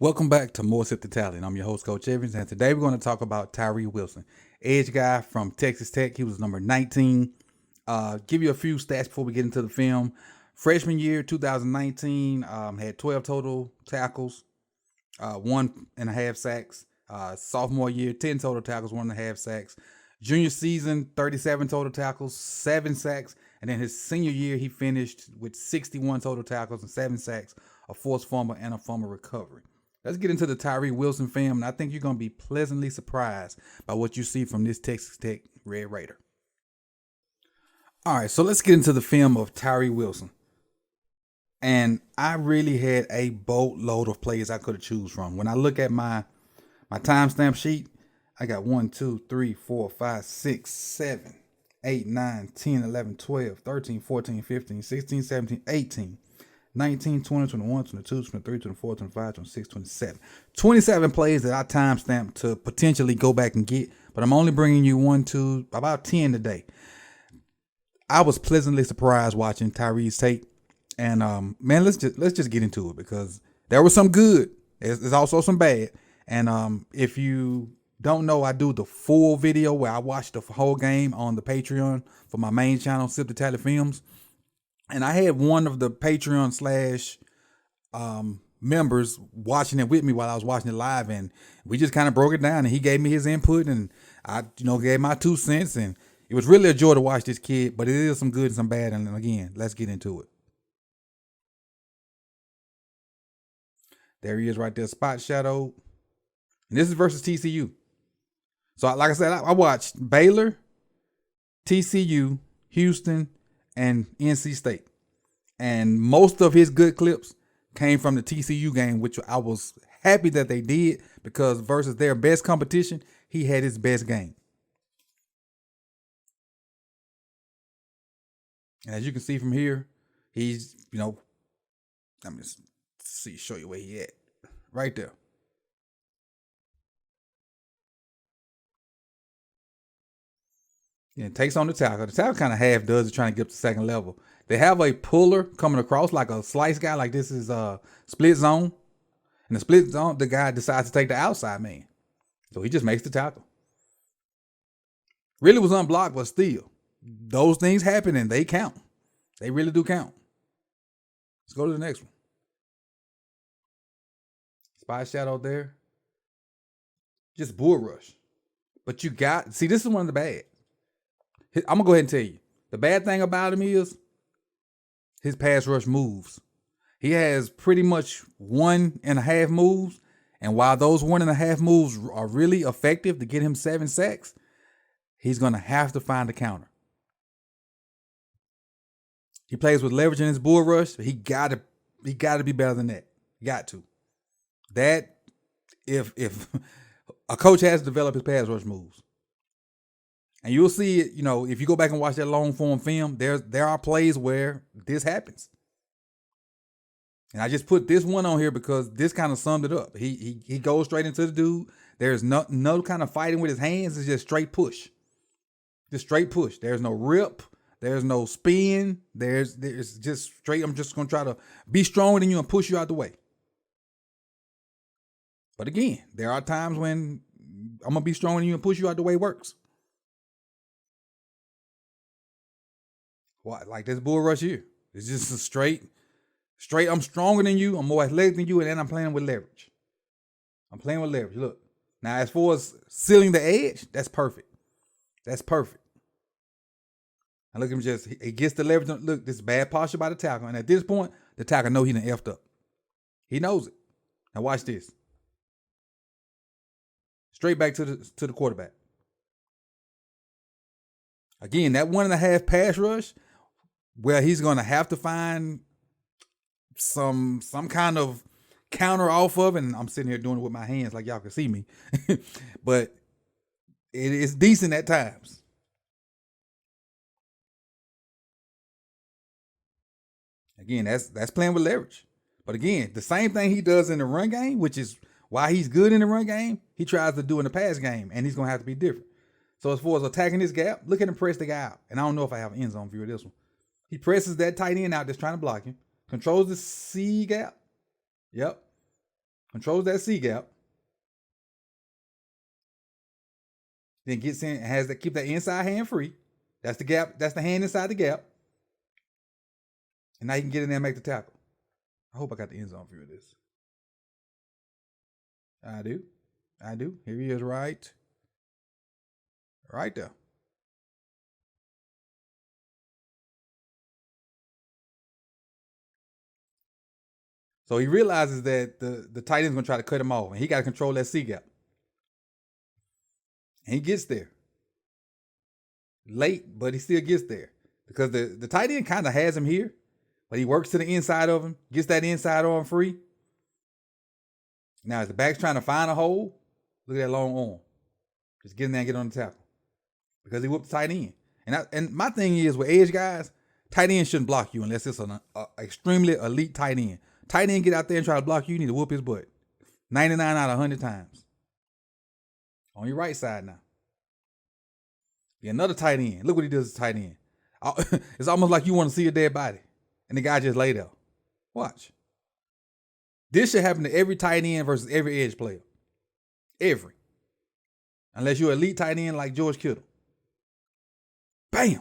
Welcome back to More Versatility. I'm your host, Coach Evans, and today we're going to talk about Tyree Wilson, edge guy from Texas Tech. He was number 19. Give you a few stats before we get into the film. Freshman year, 2019, had 12 total tackles, 1.5 sacks. Sophomore year, 10 total tackles, 1.5 sacks. Junior season, 37 total tackles, 7 sacks. And then his senior year, he finished with 61 total tackles and 7 sacks, a forced fumble, and a fumble recovery. Let's get into the Tyree Wilson film, and I think you're going to be pleasantly surprised by what you see from this Texas Tech Red Raider. All right, so let's get into the film of Tyree Wilson. And I really had a boatload of players I could have choose from. When I look at my timestamp sheet, I got 1, 2, 3, 4, 5, 6, 7, 8, 9, 10, 11, 12, 13, 14, 15, 16, 17, 18. 19, 20, 21, 22, 23, 24, 25, 26, 27. 27 plays that I timestamped to potentially go back and get, but I'm only bringing you about 10 today. I was pleasantly surprised watching Tyree's tape, and man, let's just get into it because there was some good. There's also some bad, and if you don't know, I do the full video where I watch the whole game on the Patreon for my main channel, Sip the Tally Films. And I had one of the Patreon / members watching it with me while I was watching it live, and we just kind of broke it down. And he gave me his input, and I, gave my 2 cents. And it was really a joy to watch this kid. But it is some good and some bad. And again, let's get into it. There he is, right there, spot shadow. And this is versus TCU. So, like I said, I watched Baylor, TCU, Houston, and NC State. And most of his good clips came from the TCU game, which I was happy that they did because versus their best competition, he had his best game. And as you can see from here, he's, let me show you where he at. Right there. And takes on the tackle. The tackle kind of half does it, trying to get up to second level. They have a puller coming across like a slice guy, like this is a split zone. And the split zone, the guy decides to take the outside man. So he just makes the tackle. Really was unblocked, but still, those things happen and they count. They really do count. Let's go to the next one. Spy shadow there. Just bull rush. But this is one of the bad. I'm going to go ahead and tell you. The bad thing about him is his pass rush moves. He has pretty much 1.5 moves. And while those 1.5 moves are really effective to get him 7 sacks, he's going to have to find a counter. He plays with leverage in his bull rush. He got to be better than that. Got to. That, if a coach has to develop his pass rush moves. And you'll see it, if you go back and watch that long form film, there are plays where this happens. And I just put this one on here because this kind of summed it up. He goes straight into the dude. There's no kind of fighting with his hands. It's just straight push. Just straight push. There's no rip. There's no spin. There's just straight. I'm just going to try to be stronger than you and push you out the way. But again, there are times when I'm going to be stronger than you and push you out the way works. What, like this bull rush here? It's just a straight. I'm stronger than you. I'm more athletic than you, and then I'm playing with leverage. Look. Now, as far as sealing the edge, that's perfect. And look at him he gets the leverage. Look, this is bad posture by the tackle. And at this point, the tackle knows he done effed up. He knows it. Now watch this. Straight back to the quarterback. Again, that 1.5 pass rush, where he's going to have to find some kind of counter off of, and I'm sitting here doing it with my hands like y'all can see me, but it is decent at times. Again, that's playing with leverage. But again, the same thing he does in the run game, which is why he's good in the run game, he tries to do in the pass game, and he's going to have to be different. So as far as attacking this gap, look at him press the guy out. And I don't know if I have an end zone view of this one. He presses that tight end out that's trying to block him, controls the C gap. Yep. controls that C gap, then gets in, has to keep that inside hand free. That's the gap. That's the hand inside the gap. And now you can get in there and make the tackle. I hope I got the end zone view of this. I do. Here he is right there. So he realizes that the tight end's going to try to cut him off, and he got to control that C gap. And he gets there. Late, but he still gets there. Because the tight end kind of has him here, but he works to the inside of him, gets that inside arm free. Now, as the back's trying to find a hole, look at that long arm. Just get in there and get on the tackle. Because he whooped the tight end. And my thing is, with edge guys, tight end shouldn't block you unless it's an extremely elite tight end. Tight end get out there and try to block you, you need to whoop his butt. 99 out of 100 times. On your right side now. Be another tight end. Look what he does to tight end. It's almost like you want to see a dead body. And the guy just laid out. Watch. This should happen to every tight end versus every edge player. Every. Unless you're an elite tight end like George Kittle. Bam.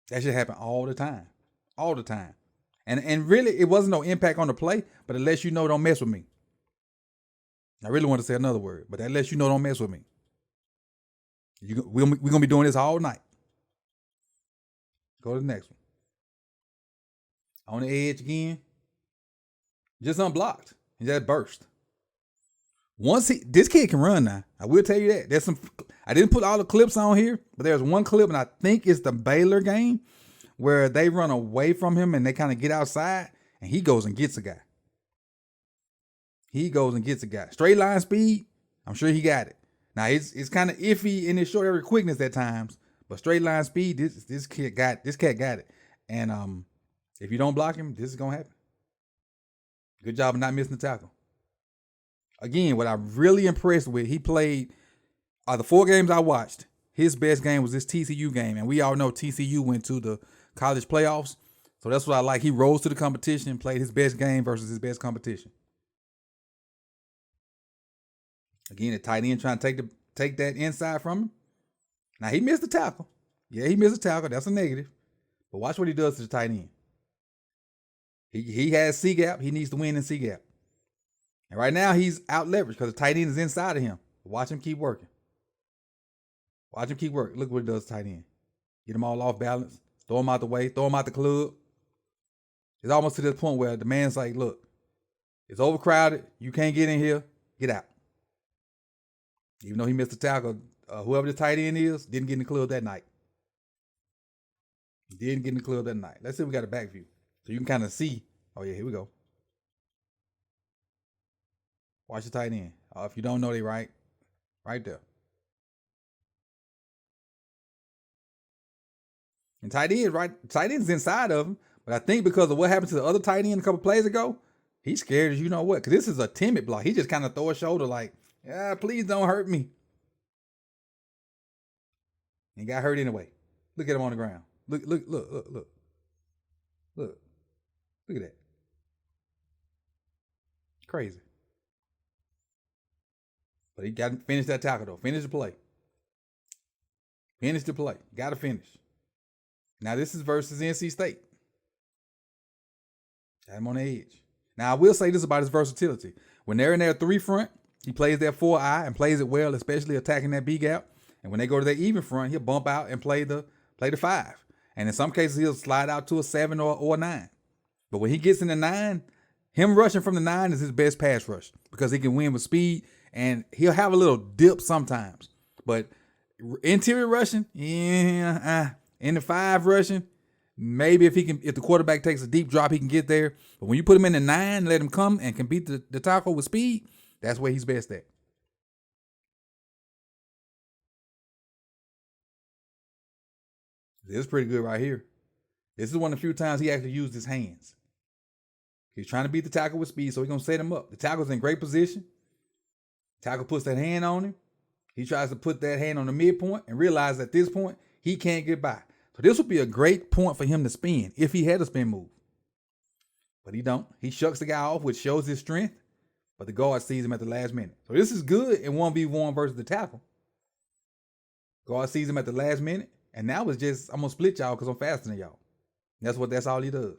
That should happen all the time. All the time. And really, it wasn't no impact on the play, but it lets you know don't mess with me. I really want to say another word, but that lets you know don't mess with me. We're going to be doing this all night. Go to the next one. On the edge again. Just unblocked. He just burst. This kid can run now. I will tell you that. I didn't put all the clips on here, but there's one clip, and I think it's the Baylor game, where they run away from him and they kind of get outside, and he goes and gets a guy. Straight line speed, I'm sure he got it. Now, it's kind of iffy in his short area quickness at times, but straight line speed, this cat got it. And if you don't block him, this is going to happen. Good job of not missing the tackle. Again, what I'm really impressed with, he played the 4 games I watched. His best game was this TCU game, and we all know TCU went to the college playoffs. So that's what I like. He rose to the competition and played his best game versus his best competition. Again, the tight end trying to take that inside from him. Now, he missed the tackle. Yeah, he missed the tackle. That's a negative. But watch what he does to the tight end. He has C gap. He needs to win in C gap. And right now, he's out leveraged because the tight end is inside of him. Watch him keep working. Look what he does to tight end. Get him all off balance. Throw him out the way. Throw him out the club. It's almost to this point where the man's like, look, it's overcrowded. You can't get in here. Get out. Even though he missed the tackle, whoever the tight end is, didn't get in the club that night. Let's see if we got a back view. So you can kind of see. Oh, yeah, here we go. Watch the tight end. If you don't know, they right there. And tight end's inside of him. But I think because of what happened to the other tight end a couple plays ago, he's scared as you know what. Because this is a timid block. He just kind of throw a shoulder like, yeah, please don't hurt me. And got hurt anyway. Look at him on the ground. Look at that. Crazy. But he got to finish that tackle, though. Finish the play. Got to finish. Now, this is versus NC State. Got him on the edge. Now, I will say this about his versatility. When they're in their 3 front, he plays their 4-eye and plays it well, especially attacking that B gap. And when they go to their even front, he'll bump out and play the 5. And in some cases, he'll slide out to a 7 or a 9. But when he gets in the 9, him rushing from the 9 is his best pass rush because he can win with speed, and he'll have a little dip sometimes. But interior rushing, in the 5 rushing, maybe if the quarterback takes a deep drop, he can get there. But when you put him in the 9, let him come and can beat the tackle with speed, that's where he's best at. This is pretty good right here. This is one of the few times he actually used his hands. He's trying to beat the tackle with speed, so he's going to set him up. The tackle's in great position. Tackle puts that hand on him. He tries to put that hand on the midpoint and realizes at this point he can't get by. So this would be a great point for him to spin if he had a spin move. but he don't. He shucks the guy off, which shows his strength, but the guard sees him at the last minute. So this is good in 1v1 versus the tackle. Guard sees him at the last minute, and now it's just, I'm going to split y'all because I'm faster than y'all. That's all he does.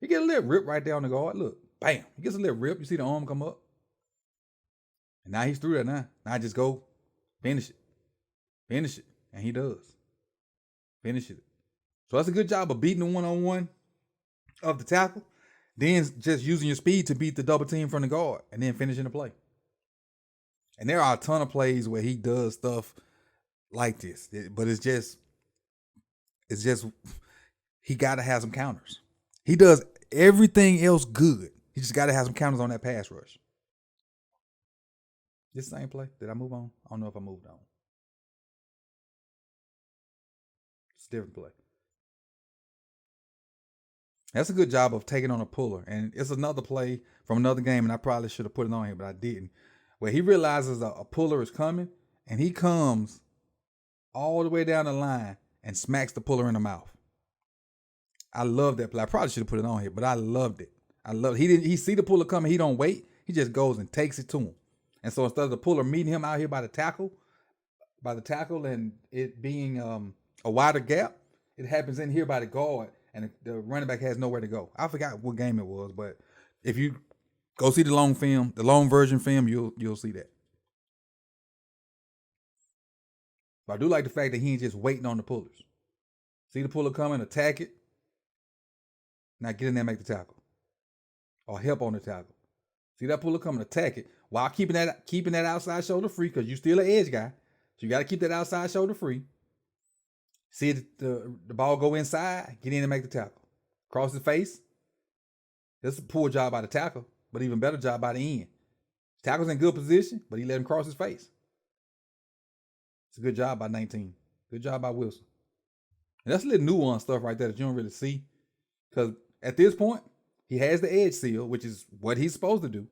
He get a little rip right there on the guard. Look, bam. He gets a little rip. You see the arm come up. And now he's through that now. Now I just go, finish it. Finish it. And he does. Finishes it. So that's a good job of beating the one-on-one of the tackle. Then just using your speed to beat the double team from the guard and then finishing the play. And there are a ton of plays where he does stuff like this. But it's just, he got to have some counters. He does everything else good. He just got to have some counters on that pass rush. This same play. Did I move on? I don't know if I moved on. It's a different play. That's a good job of taking on a puller. And it's another play from another game, and I probably should have put it on here, but I didn't. Where he realizes a puller is coming, and he comes all the way down the line and smacks the puller in the mouth. I love that play. I probably should have put it on here, but I loved it. He see the puller coming, he don't wait. He just goes and takes it to him. And so instead of the puller meeting him out here by the tackle and it being a wider gap, it happens in here by the guard, and the running back has nowhere to go. I forgot what game it was, but if you go see the long version film, you'll see that. But I do like the fact that he ain't just waiting on the pullers. See the puller coming, attack it. Now get in there and make the tackle. Or help on the tackle. See that puller coming, attack it while keeping that outside shoulder free, because you're still an edge guy. So you got to keep that outside shoulder free. See the ball go inside, get in and make the tackle. Cross his face. That's a poor job by the tackle, but even better job by the end. Tackle's in good position, but he let him cross his face. It's a good job by 19. Good job by Wilson. And that's a little nuanced stuff right there that you don't really see. Because at this point, he has the edge seal, which is what he's supposed to do.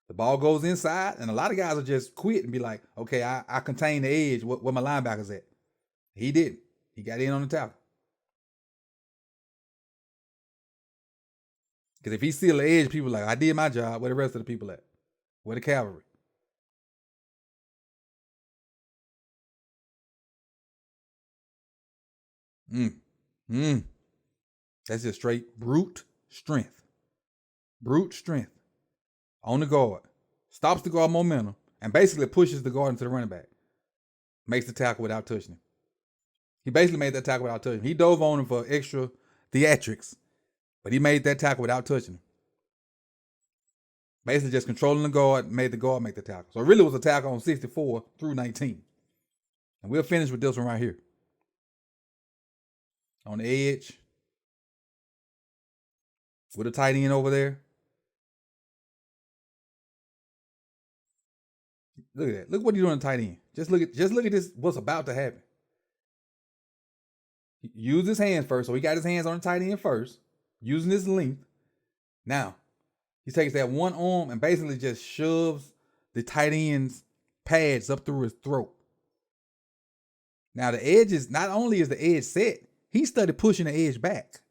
The ball goes inside, and a lot of guys will just quit and be like, okay, I contain the edge where my linebacker's at. He didn't. He got in on the tackle. Because if he's still the edge, people are like, I did my job. Where the rest of the people at? Where the cavalry? That's just straight brute strength. Brute strength. On the guard. Stops the guard momentum and basically pushes the guard into the running back. Makes the tackle without touching him. He basically made that tackle without touching him. He dove on him for extra theatrics, but he made that tackle without touching him. Basically just controlling the guard, made the guard make the tackle. So it really was a tackle on 64 through 19. And we'll finish with this one right here. On the edge. With a tight end over there. Look at that. Look what he's doing on tight end. Just look at this, what's about to happen. He used his hands first, so he got his hands on the tight end first, using his length. Now, he takes that one arm and basically just shoves the tight end's pads up through his throat. Now, the edge is, not only is the edge set, he started pushing the edge back.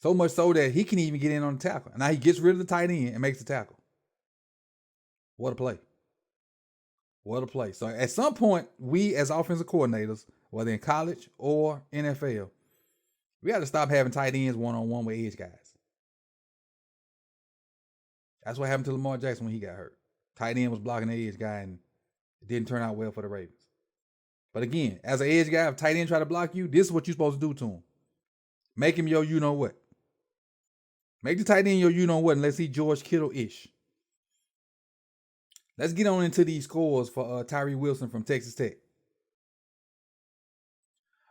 So much so that he can even get in on the tackle. And now he gets rid of the tight end and makes the tackle. What a play. What a play. So at some point, we as offensive coordinators, whether in college or NFL, we got to stop having tight ends one-on-one with edge guys. That's what happened to Lamar Jackson when he got hurt. Tight end was blocking the edge guy, and it didn't turn out well for the Ravens. But again, as an edge guy, if tight end try to block you, this is what you're supposed to do to him. Make him your you-know-what. Make the tight end your you-know-what, and let's see George Kittle-ish. Let's get on into these scores for Tyree Wilson from Texas Tech.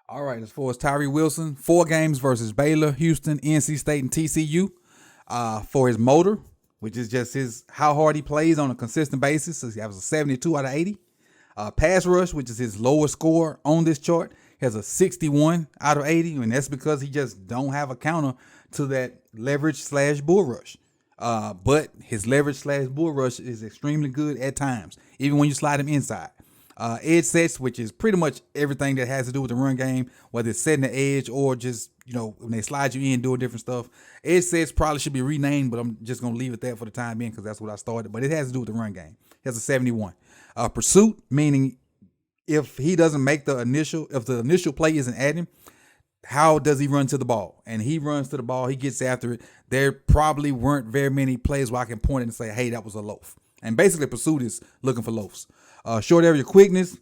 All right, as far as Tyree Wilson, 4 games versus Baylor, Houston, NC State, and TCU. For his motor, which is just how hard he plays on a consistent basis. So he has a 72 out of 80. Pass rush, which is his lowest score on this chart, has a 61 out of 80, and that's because he just don't have a counter to that leverage/bull rush. But his leverage/bull rush is extremely good at times, even when you slide him inside. Edge sets, which is pretty much everything that has to do with the run game, whether it's setting the edge or just, when they slide you in, doing different stuff. Edge sets probably should be renamed, but I'm just going to leave it there for the time being because that's what I started. But it has to do with the run game. It has a 71. Pursuit, meaning if he doesn't make the initial play isn't at him, how does he run to the ball? And he runs to the ball, he gets after it. There probably weren't very many plays where I can point it and say, hey, that was a loaf. And basically pursuit is looking for loafs. Short area quickness.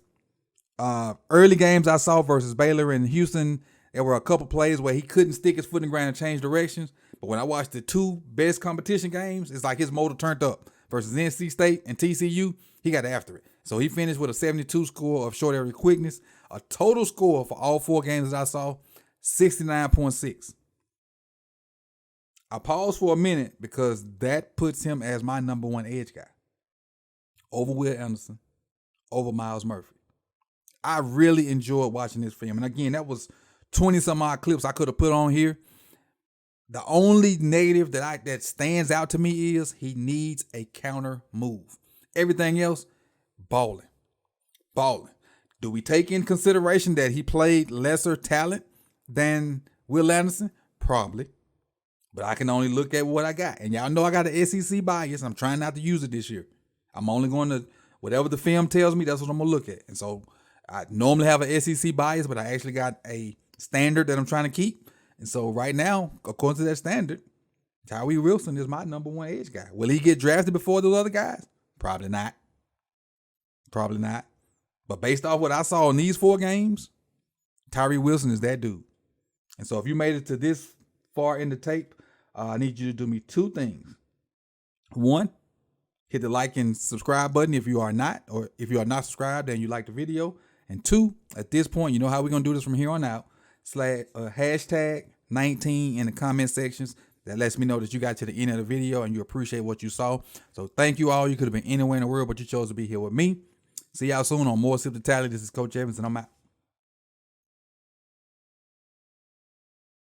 Early games I saw versus Baylor and Houston, there were a couple plays where he couldn't stick his foot in the ground and change directions. But when I watched the two best competition games, it's like his motor turned up. Versus NC State and TCU, he got after it. So he finished with a 72 score of short area quickness. A total score for all 4 games that I saw, 69.6. I paused for a minute because that puts him as my number 1 edge guy. Over Will Anderson, over Miles Murphy. I really enjoyed watching this film. And again, that was 20 some odd clips I could have put on here. The only negative that stands out to me is he needs a counter move. Everything else, balling. Do we take in consideration that he played lesser talent than Will Anderson? Probably. But I can only look at what I got. And y'all know I got an SEC bias. I'm trying not to use it this year. I'm only going to, whatever the film tells me, that's what I'm going to look at. And so I normally have an SEC bias, but I actually got a standard that I'm trying to keep. And so right now, according to that standard, Tyree Wilson is my number 1 edge guy. Will he get drafted before those other guys? Probably not. But based off what I saw in these 4 games, Tyree Wilson is that dude. And so if you made it to this far in the tape, I need you to do me 2 things. 1, hit the like and subscribe button if you are not, or if you are not subscribed and you like the video. And 2, at this point, you know how we're going to do this from here on out. Hashtag 19 in the comment sections. That lets me know that you got to the end of the video and you appreciate what you saw. So thank you all. You could have been anywhere in the world, but you chose to be here with me. See y'all soon on more Versatility. This is Coach Evans, and I'm out.